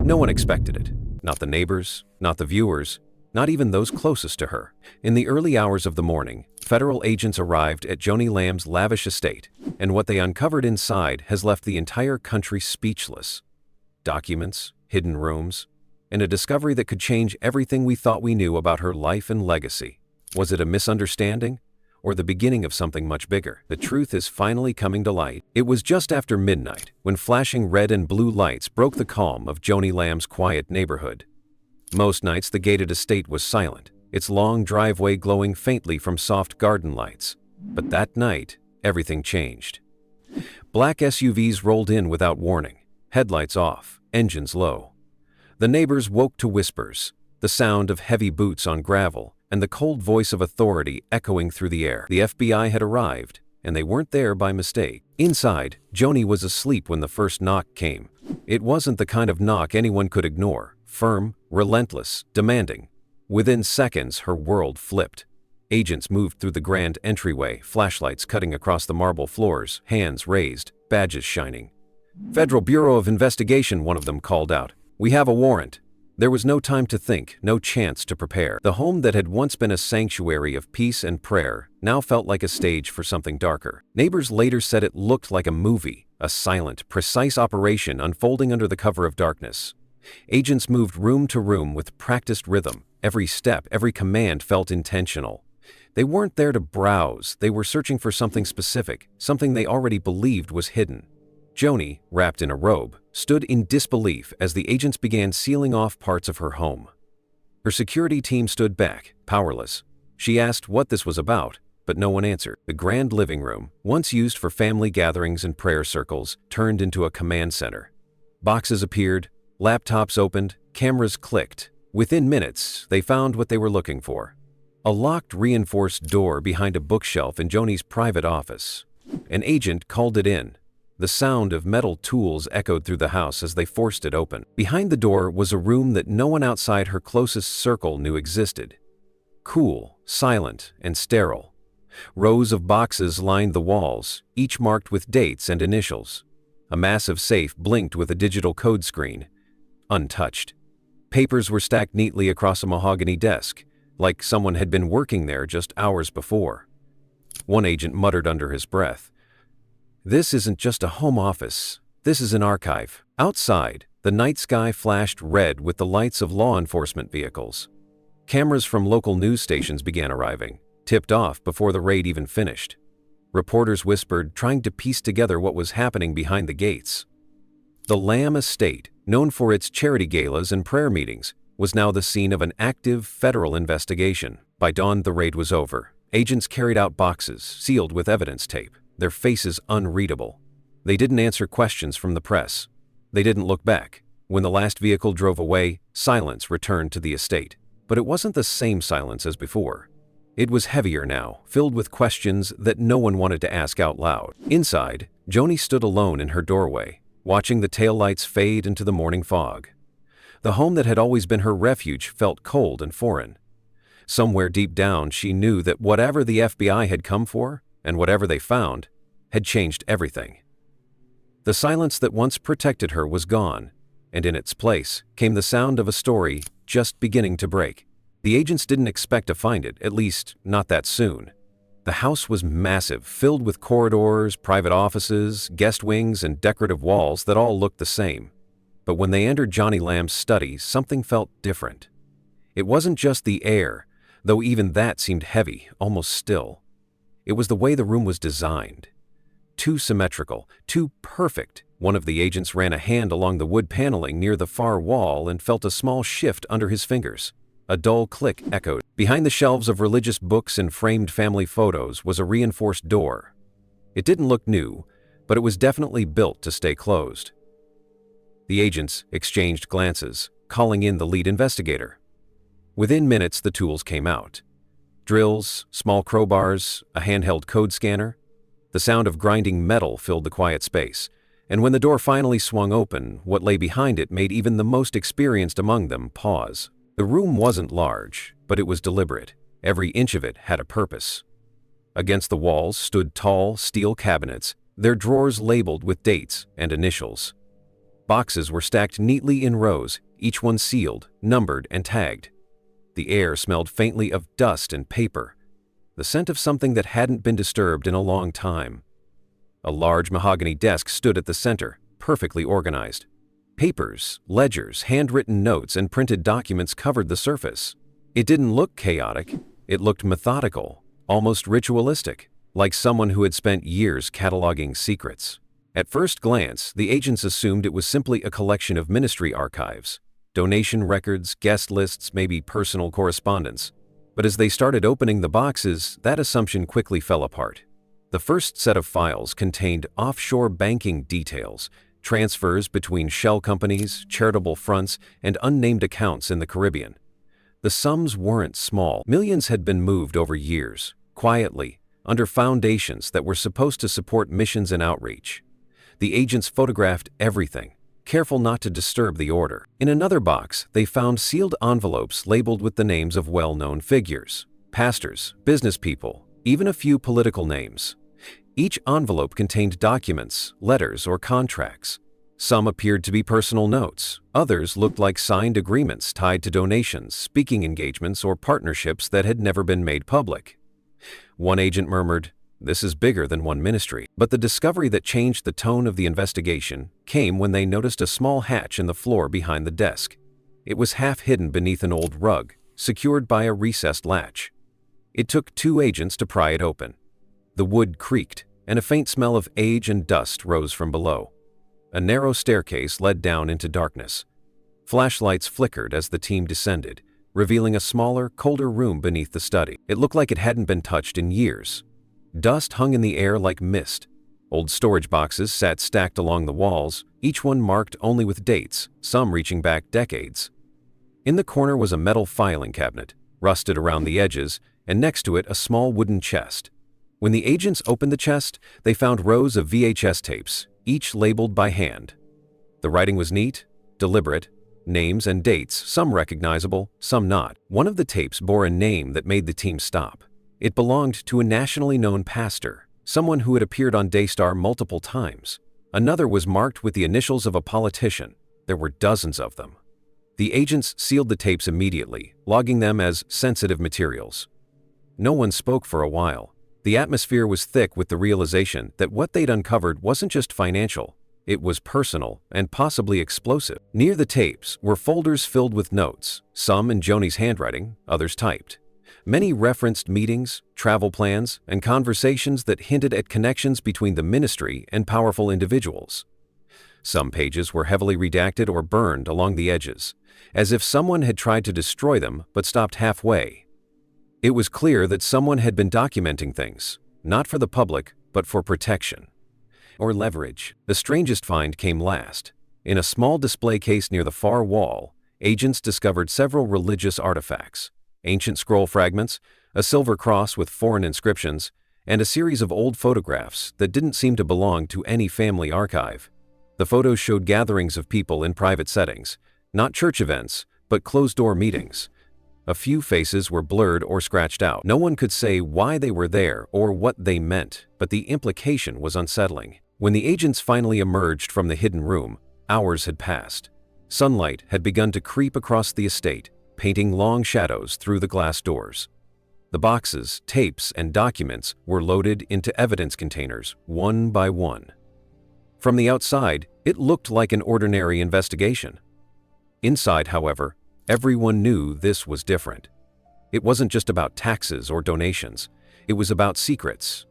No one expected it. Not the neighbors, not the viewers, not even those closest to her. In the early hours of the morning, federal agents arrived at Joni Lamb's lavish estate, and what they uncovered inside has left the entire country speechless. Documents, hidden rooms, and a discovery that could change everything we thought we knew about her life and legacy. Was it a misunderstanding? Or the beginning of something much bigger? The truth is finally coming to light. It was just after midnight when flashing red and blue lights broke the calm of Joni Lamb's quiet neighborhood. Most nights the gated estate was silent, its long driveway glowing faintly from soft garden lights. But that night, everything changed. Black SUVs rolled in without warning, headlights off, engines low. The neighbors woke to whispers, the sound of heavy boots on gravel, and the cold voice of authority echoing through the air. The FBI had arrived, and they weren't there by mistake. Inside, Joni was asleep when the first knock came. It wasn't the kind of knock anyone could ignore. Firm, relentless, demanding. Within seconds, her world flipped. Agents moved through the grand entryway, flashlights cutting across the marble floors, hands raised, badges shining. "Federal Bureau of Investigation," one of them called out. "We have a warrant." There was no time to think, no chance to prepare. The home that had once been a sanctuary of peace and prayer now felt like a stage for something darker. Neighbors later said it looked like a movie, a silent, precise operation unfolding under the cover of darkness. Agents moved room to room with practiced rhythm. Every step, every command felt intentional. They weren't there to browse, they were searching for something specific, something they already believed was hidden. Joni, wrapped in a robe, stood in disbelief as the agents began sealing off parts of her home. Her security team stood back, powerless. She asked what this was about, but no one answered. The grand living room, once used for family gatherings and prayer circles, turned into a command center. Boxes appeared, laptops opened, cameras clicked. Within minutes, they found what they were looking for. A locked, reinforced door behind a bookshelf in Joni's private office. An agent called it in. The sound of metal tools echoed through the house as they forced it open. Behind the door was a room that no one outside her closest circle knew existed. Cool, silent, and sterile. Rows of boxes lined the walls, each marked with dates and initials. A massive safe blinked with a digital code screen. Untouched. Papers were stacked neatly across a mahogany desk, like someone had been working there just hours before. One agent muttered under his breath, "This isn't just a home office, this is an archive." Outside, the night sky flashed red with the lights of law enforcement vehicles. Cameras from local news stations began arriving, tipped off before the raid even finished. Reporters whispered, trying to piece together what was happening behind the gates. The Lamb estate, known for its charity galas and prayer meetings, was now the scene of an active federal investigation. By dawn, the raid was over. Agents carried out boxes, sealed with evidence tape, their faces unreadable. They didn't answer questions from the press. They didn't look back. When the last vehicle drove away, silence returned to the estate. But it wasn't the same silence as before. It was heavier now, filled with questions that no one wanted to ask out loud. Inside, Joni stood alone in her doorway, watching the taillights fade into the morning fog. The home that had always been her refuge felt cold and foreign. Somewhere deep down, she knew that whatever the FBI had come for, and whatever they found, had changed everything. The silence that once protected her was gone, and in its place came the sound of a story just beginning to break. The agents didn't expect to find it, at least not that soon. The house was massive, filled with corridors, private offices, guest wings, and decorative walls that all looked the same. But when they entered Joni Lamb's study, something felt different. It wasn't just the air, though even that seemed heavy, almost still. It was the way the room was designed. Too symmetrical, too perfect. One of the agents ran a hand along the wood paneling near the far wall and felt a small shift under his fingers. A dull click echoed. Behind the shelves of religious books and framed family photos was a reinforced door. It didn't look new, but it was definitely built to stay closed. The agents exchanged glances, calling in the lead investigator. Within minutes, the tools came out. Drills, small crowbars, a handheld code scanner. The sound of grinding metal filled the quiet space, and when the door finally swung open, what lay behind it made even the most experienced among them pause. The room wasn't large, but it was deliberate. Every inch of it had a purpose. Against the walls stood tall, steel cabinets, their drawers labeled with dates and initials. Boxes were stacked neatly in rows, each one sealed, numbered, and tagged. The air smelled faintly of dust and paper, the scent of something that hadn't been disturbed in a long time. A large mahogany desk stood at the center, perfectly organized. Papers, ledgers, handwritten notes, and printed documents covered the surface. It didn't look chaotic. It looked methodical, almost ritualistic, like someone who had spent years cataloging secrets. At first glance, the agents assumed it was simply a collection of ministry archives, donation records, guest lists, maybe personal correspondence. But as they started opening the boxes, that assumption quickly fell apart. The first set of files contained offshore banking details, transfers between shell companies, charitable fronts, and unnamed accounts in the Caribbean. The sums weren't small. Millions had been moved over years, quietly, under foundations that were supposed to support missions and outreach. The agents photographed everything, careful not to disturb the order. In another box, they found sealed envelopes labeled with the names of well-known figures, pastors, business people, even a few political names. Each envelope contained documents, letters, or contracts. Some appeared to be personal notes. Others looked like signed agreements tied to donations, speaking engagements, or partnerships that had never been made public. One agent murmured, "This is bigger than one ministry." But the discovery that changed the tone of the investigation came when they noticed a small hatch in the floor behind the desk. It was half hidden beneath an old rug, secured by a recessed latch. It took 2 agents to pry it open. The wood creaked, and a faint smell of age and dust rose from below. A narrow staircase led down into darkness. Flashlights flickered as the team descended, revealing a smaller, colder room beneath the study. It looked like it hadn't been touched in years. Dust hung in the air like mist. Old storage boxes sat stacked along the walls, each one marked only with dates, some reaching back decades. In the corner was a metal filing cabinet, rusted around the edges, and next to it a small wooden chest. When the agents opened the chest, they found rows of VHS tapes, each labeled by hand. The writing was neat, deliberate, names and dates, some recognizable, some not. One of the tapes bore a name that made the team stop. It belonged to a nationally known pastor, someone who had appeared on Daystar multiple times. Another was marked with the initials of a politician. There were dozens of them. The agents sealed the tapes immediately, logging them as sensitive materials. No one spoke for a while. The atmosphere was thick with the realization that what they'd uncovered wasn't just financial, it was personal and possibly explosive. Near the tapes were folders filled with notes, some in Joni's handwriting, others typed. Many referenced meetings, travel plans, and conversations that hinted at connections between the ministry and powerful individuals. Some pages were heavily redacted or burned along the edges, as if someone had tried to destroy them but stopped halfway. It was clear that someone had been documenting things, not for the public, but for protection or leverage. The strangest find came last. In a small display case near the far wall, agents discovered several religious artifacts, ancient scroll fragments, a silver cross with foreign inscriptions, and a series of old photographs that didn't seem to belong to any family archive. The photos showed gatherings of people in private settings, not church events, but closed-door meetings. A few faces were blurred or scratched out. No one could say why they were there or what they meant, but the implication was unsettling. When the agents finally emerged from the hidden room, hours had passed. Sunlight had begun to creep across the estate, painting long shadows through the glass doors. The boxes, tapes, and documents were loaded into evidence containers, one by one. From the outside, it looked like an ordinary investigation. Inside, however, everyone knew this was different. It wasn't just about taxes or donations. It was about secrets,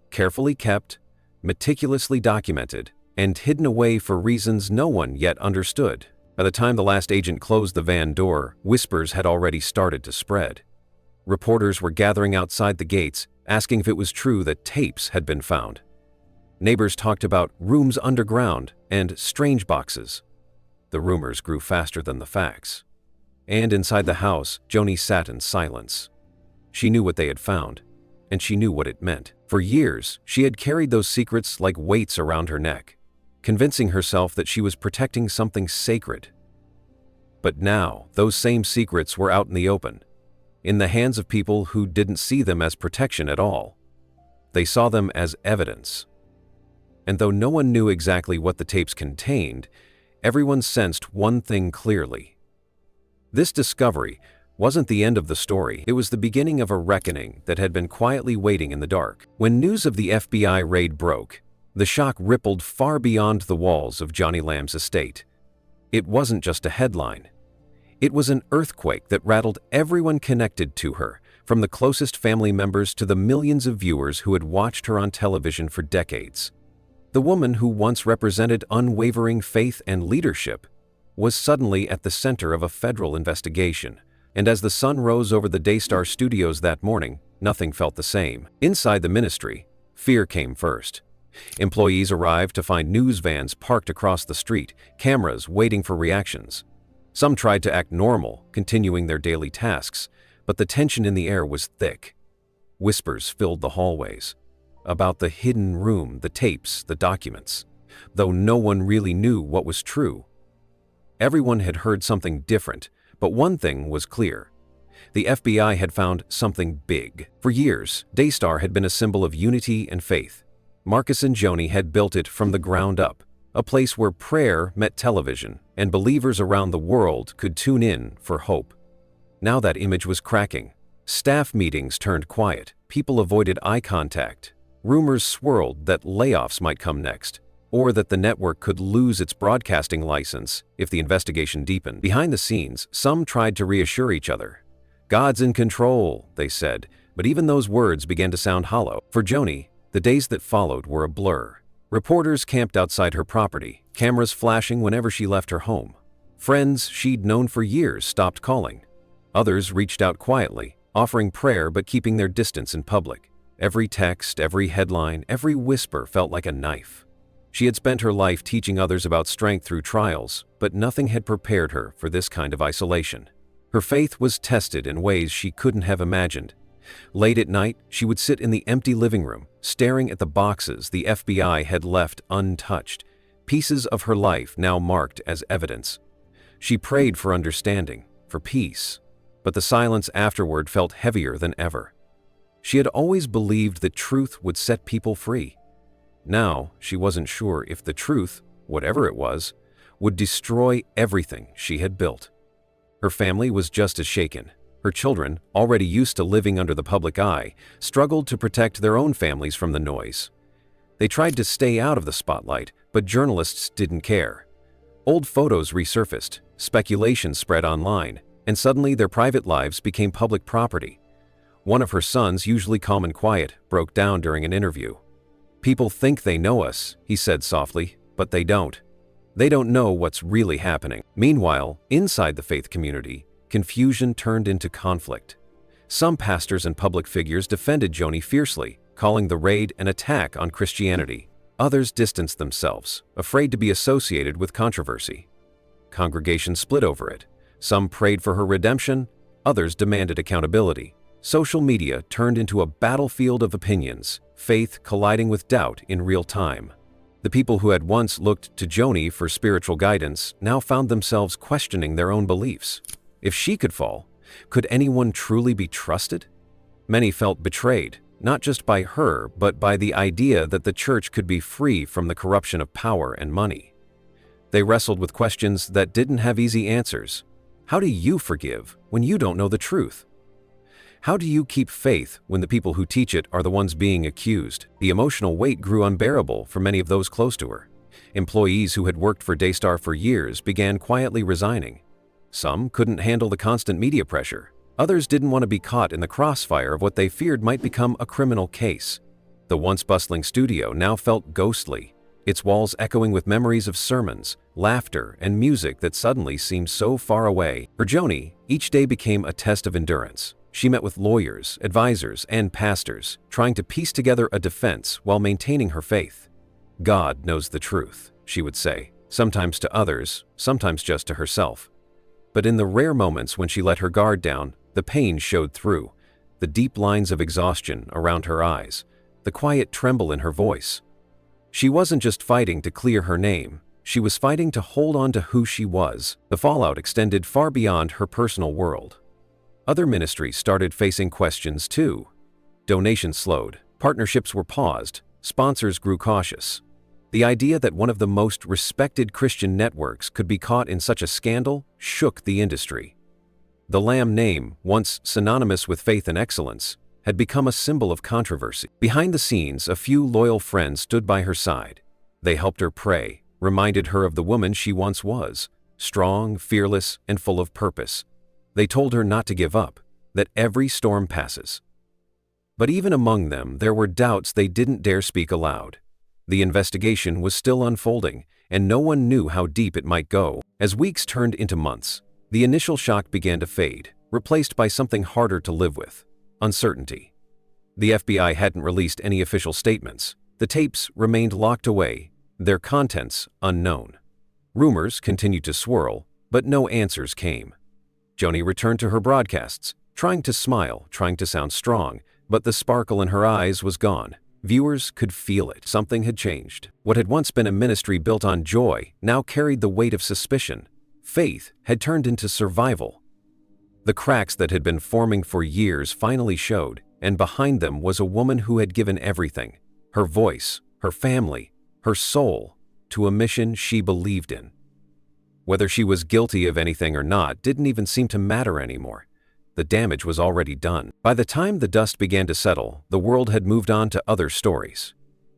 carefully kept, meticulously documented, and hidden away for reasons no one yet understood. By the time the last agent closed the van door, whispers had already started to spread. Reporters were gathering outside the gates, asking if it was true that tapes had been found. Neighbors talked about rooms underground and strange boxes. The rumors grew faster than the facts. And inside the house, Joni sat in silence. She knew what they had found, and she knew what it meant. For years, she had carried those secrets like weights around her neck, convincing herself that she was protecting something sacred. But now, those same secrets were out in the open, in the hands of people who didn't see them as protection at all. They saw them as evidence. And though no one knew exactly what the tapes contained, everyone sensed one thing clearly. This discovery wasn't the end of the story, it was the beginning of a reckoning that had been quietly waiting in the dark. When news of the FBI raid broke, the shock rippled far beyond the walls of Joni Lamb's estate. It wasn't just a headline. It was an earthquake that rattled everyone connected to her, from the closest family members to the millions of viewers who had watched her on television for decades. The woman who once represented unwavering faith and leadership was suddenly at the center of a federal investigation. And as the sun rose over the Daystar studios that morning, nothing felt the same. Inside the ministry, fear came first. Employees arrived to find news vans parked across the street, cameras waiting for reactions. Some tried to act normal, continuing their daily tasks, but the tension in the air was thick. Whispers filled the hallways about the hidden room, the tapes, the documents, though no one really knew what was true. Everyone had heard something different, but one thing was clear. The FBI had found something big. For years, Daystar had been a symbol of unity and faith. Marcus and Joni had built it from the ground up, a place where prayer met television, and believers around the world could tune in for hope. Now that image was cracking. Staff meetings turned quiet, people avoided eye contact. Rumors swirled that layoffs might come next, or that the network could lose its broadcasting license if the investigation deepened. Behind the scenes, some tried to reassure each other. "God's in control," they said, but even those words began to sound hollow. For Joni, the days that followed were a blur. Reporters camped outside her property, cameras flashing whenever she left her home. Friends she'd known for years stopped calling. Others reached out quietly, offering prayer but keeping their distance in public. Every text, every headline, every whisper felt like a knife. She had spent her life teaching others about strength through trials, but nothing had prepared her for this kind of isolation. Her faith was tested in ways she couldn't have imagined. Late at night, she would sit in the empty living room, staring at the boxes the FBI had left untouched, pieces of her life now marked as evidence. She prayed for understanding, for peace, but the silence afterward felt heavier than ever. She had always believed that truth would set people free. Now, she wasn't sure if the truth, whatever it was, would destroy everything she had built. Her family was just as shaken. Her children, already used to living under the public eye, struggled to protect their own families from the noise. They tried to stay out of the spotlight, but journalists didn't care. Old photos resurfaced, speculation spread online, and suddenly their private lives became public property. One of her sons, usually calm and quiet, broke down during an interview. "People think they know us," he said softly, "but they don't. They don't know what's really happening." Meanwhile, inside the faith community, confusion turned into conflict. Some pastors and public figures defended Joni fiercely, calling the raid an attack on Christianity. Others distanced themselves, afraid to be associated with controversy. Congregations split over it. Some prayed for her redemption, others demanded accountability. Social media turned into a battlefield of opinions, faith colliding with doubt in real time. The people who had once looked to Joni for spiritual guidance now found themselves questioning their own beliefs. If she could fall, could anyone truly be trusted? Many felt betrayed, not just by her, but by the idea that the church could be free from the corruption of power and money. They wrestled with questions that didn't have easy answers. How do you forgive when you don't know the truth? How do you keep faith when the people who teach it are the ones being accused? The emotional weight grew unbearable for many of those close to her. Employees who had worked for Daystar for years began quietly resigning. Some couldn't handle the constant media pressure. Others didn't want to be caught in the crossfire of what they feared might become a criminal case. The once bustling studio now felt ghostly, its walls echoing with memories of sermons, laughter, and music that suddenly seemed so far away. For Joni, each day became a test of endurance. She met with lawyers, advisors, and pastors, trying to piece together a defense while maintaining her faith. "God knows the truth," she would say, sometimes to others, sometimes just to herself. But in the rare moments when she let her guard down, the pain showed through, the deep lines of exhaustion around her eyes, the quiet tremble in her voice. She wasn't just fighting to clear her name, she was fighting to hold on to who she was. The fallout extended far beyond her personal world. Other ministries started facing questions too. Donations slowed, partnerships were paused, sponsors grew cautious. The idea that one of the most respected Christian networks could be caught in such a scandal shook the industry. The Lamb name, once synonymous with faith and excellence, had become a symbol of controversy. Behind the scenes, a few loyal friends stood by her side. They helped her pray, reminded her of the woman she once was, strong, fearless, and full of purpose. They told her not to give up, that every storm passes. But even among them, there were doubts they didn't dare speak aloud. The investigation was still unfolding, and no one knew how deep it might go. As weeks turned into months, the initial shock began to fade, replaced by something harder to live with: uncertainty. The FBI hadn't released any official statements. The tapes remained locked away, their contents unknown. Rumors continued to swirl, but no answers came. Joni returned to her broadcasts, trying to smile, trying to sound strong, but the sparkle in her eyes was gone. Viewers could feel it. Something had changed. What had once been a ministry built on joy now carried the weight of suspicion. Faith had turned into survival. The cracks that had been forming for years finally showed, and behind them was a woman who had given everything: her voice, her family, her soul, to a mission she believed in. Whether she was guilty of anything or not didn't even seem to matter anymore. The damage was already done. By the time the dust began to settle, the world had moved on to other stories.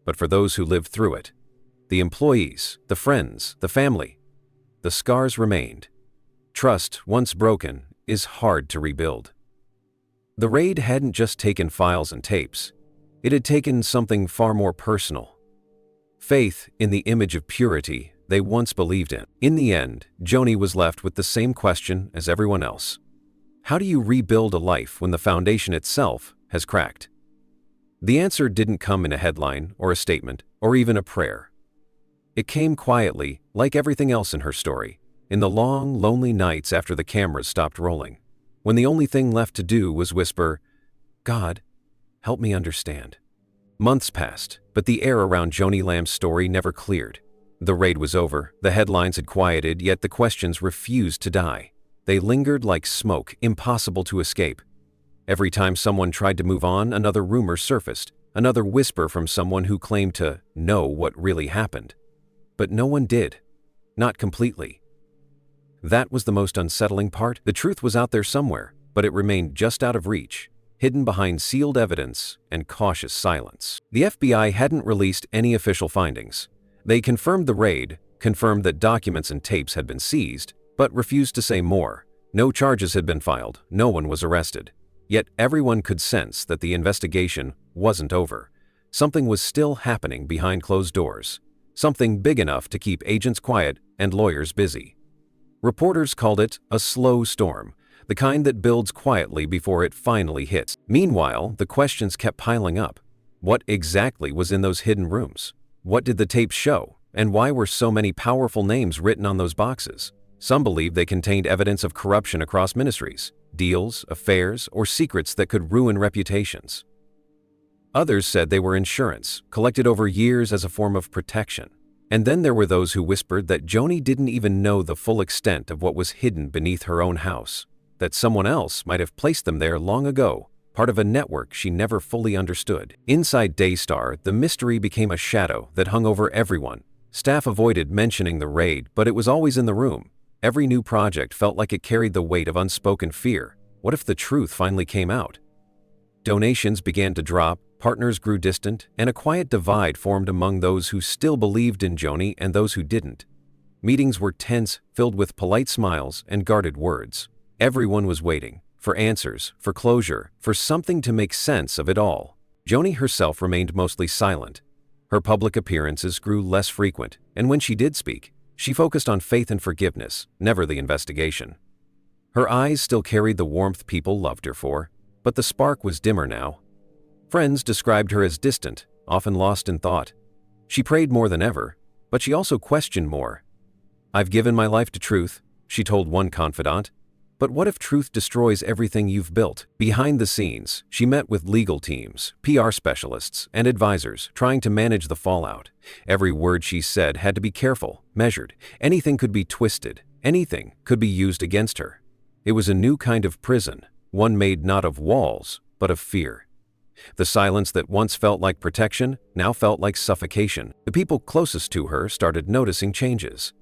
But for those who lived through it, the employees, the friends, the family, the scars remained. Trust, once broken, is hard to rebuild. The raid hadn't just taken files and tapes. It had taken something far more personal: faith in the image of purity they once believed in. In the end, Joni was left with the same question as everyone else. How do you rebuild a life when the foundation itself has cracked? The answer didn't come in a headline or a statement or even a prayer. It came quietly, like everything else in her story, in the long, lonely nights after the cameras stopped rolling, when the only thing left to do was whisper, "God, help me understand." Months passed, but the air around Joni Lamb's story never cleared. The raid was over, the headlines had quieted, yet the questions refused to die. They lingered like smoke, impossible to escape. Every time someone tried to move on, another rumor surfaced, another whisper from someone who claimed to know what really happened. But no one did. Not completely. That was the most unsettling part. The truth was out there somewhere, but it remained just out of reach, hidden behind sealed evidence and cautious silence. The FBI hadn't released any official findings. They confirmed the raid, confirmed that documents and tapes had been seized, but refused to say more. No charges had been filed, no one was arrested. Yet everyone could sense that the investigation wasn't over. Something was still happening behind closed doors. Something big enough to keep agents quiet and lawyers busy. Reporters called it a slow storm, the kind that builds quietly before it finally hits. Meanwhile, the questions kept piling up. What exactly was in those hidden rooms? What did the tapes show? And why were so many powerful names written on those boxes? Some believed they contained evidence of corruption across ministries, deals, affairs, or secrets that could ruin reputations. Others said they were insurance, collected over years as a form of protection. And then there were those who whispered that Joni didn't even know the full extent of what was hidden beneath her own house, that someone else might have placed them there long ago, part of a network she never fully understood. Inside Daystar, the mystery became a shadow that hung over everyone. Staff avoided mentioning the raid, but it was always in the room. Every new project felt like it carried the weight of unspoken fear. What if the truth finally came out? Donations began to drop, partners grew distant, and a quiet divide formed among those who still believed in Joni and those who didn't. Meetings were tense, filled with polite smiles and guarded words. Everyone was waiting for answers, for closure, for something to make sense of it all. Joni herself remained mostly silent. Her public appearances grew less frequent, and when she did speak, she focused on faith and forgiveness, never the investigation. Her eyes still carried the warmth people loved her for, but the spark was dimmer now. Friends described her as distant, often lost in thought. She prayed more than ever, but she also questioned more. "I've given my life to truth," she told one confidant. But what if truth destroys everything you've built? Behind the scenes, she met with legal teams, PR specialists, and advisors trying to manage the fallout. Every word she said had to be careful, measured. Anything could be twisted. Anything could be used against her. It was a new kind of prison, one made not of walls, but of fear. The silence that once felt like protection now felt like suffocation. The people closest to her started noticing changes.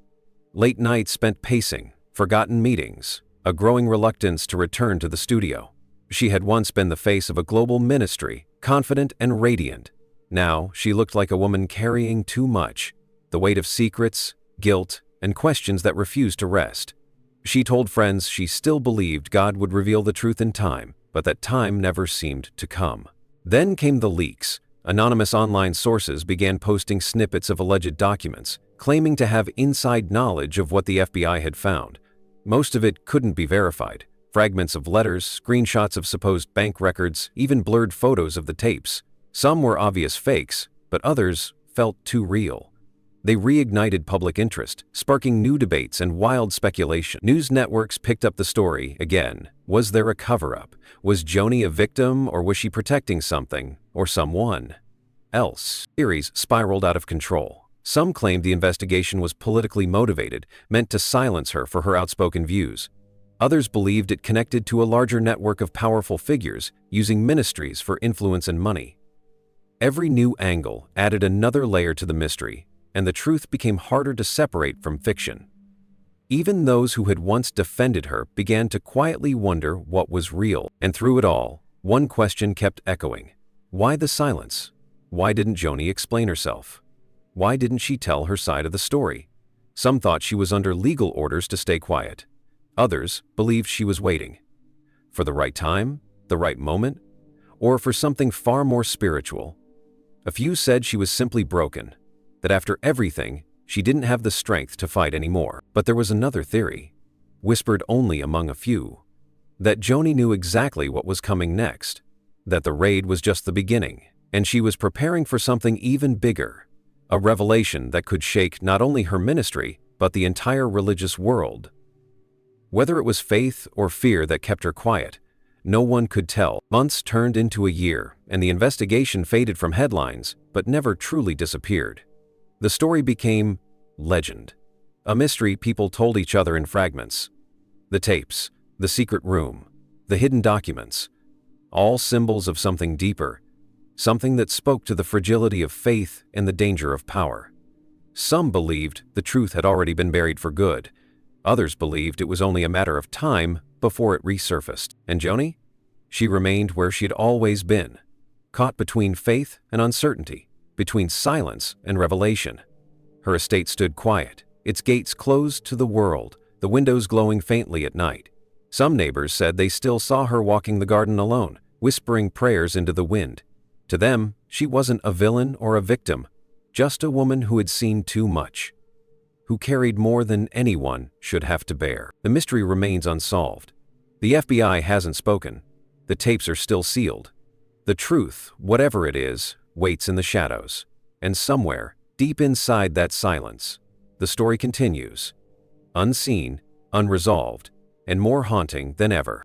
Late nights spent pacing, forgotten meetings, a growing reluctance to return to the studio. She had once been the face of a global ministry, confident and radiant. Now she looked like a woman carrying too much, the weight of secrets, guilt, and questions that refused to rest. She told friends she still believed God would reveal the truth in time, but that time never seemed to come. Then came the leaks. Anonymous online sources began posting snippets of alleged documents, claiming to have inside knowledge of what the FBI had found. Most of it couldn't be verified. Fragments of letters, screenshots of supposed bank records, even blurred photos of the tapes. Some were obvious fakes, but others felt too real. They reignited public interest, sparking new debates and wild speculation. News networks picked up the story again. Was there a cover-up? Was Joni a victim, or was she protecting something or someone else? Theories spiraled out of control. Some claimed the investigation was politically motivated, meant to silence her for her outspoken views. Others believed it connected to a larger network of powerful figures using ministries for influence and money. Every new angle added another layer to the mystery, and the truth became harder to separate from fiction. Even those who had once defended her began to quietly wonder what was real. And through it all, one question kept echoing. Why the silence? Why didn't Joni explain herself? Why didn't she tell her side of the story? Some thought she was under legal orders to stay quiet. Others believed she was waiting. For the right time, the right moment, or for something far more spiritual. A few said she was simply broken, that after everything, she didn't have the strength to fight anymore. But there was another theory, whispered only among a few, that Joni knew exactly what was coming next, that the raid was just the beginning, and she was preparing for something even bigger, a revelation that could shake not only her ministry, but the entire religious world. Whether it was faith or fear that kept her quiet, no one could tell. Months turned into a year, and the investigation faded from headlines, but never truly disappeared. The story became legend, a mystery people told each other in fragments. The tapes, the secret room, the hidden documents, all symbols of something deeper, something that spoke to the fragility of faith and the danger of power. Some believed the truth had already been buried for good. Others believed it was only a matter of time before it resurfaced. And Joni? She remained where she had always been, caught between faith and uncertainty, between silence and revelation. Her estate stood quiet, its gates closed to the world, the windows glowing faintly at night. Some neighbors said they still saw her walking the garden alone, whispering prayers into the wind. To them, she wasn't a villain or a victim, just a woman who had seen too much, who carried more than anyone should have to bear. The mystery remains unsolved. The FBI hasn't spoken. The tapes are still sealed. The truth, whatever it is, waits in the shadows. And somewhere, deep inside that silence, the story continues, unseen, unresolved, and more haunting than ever.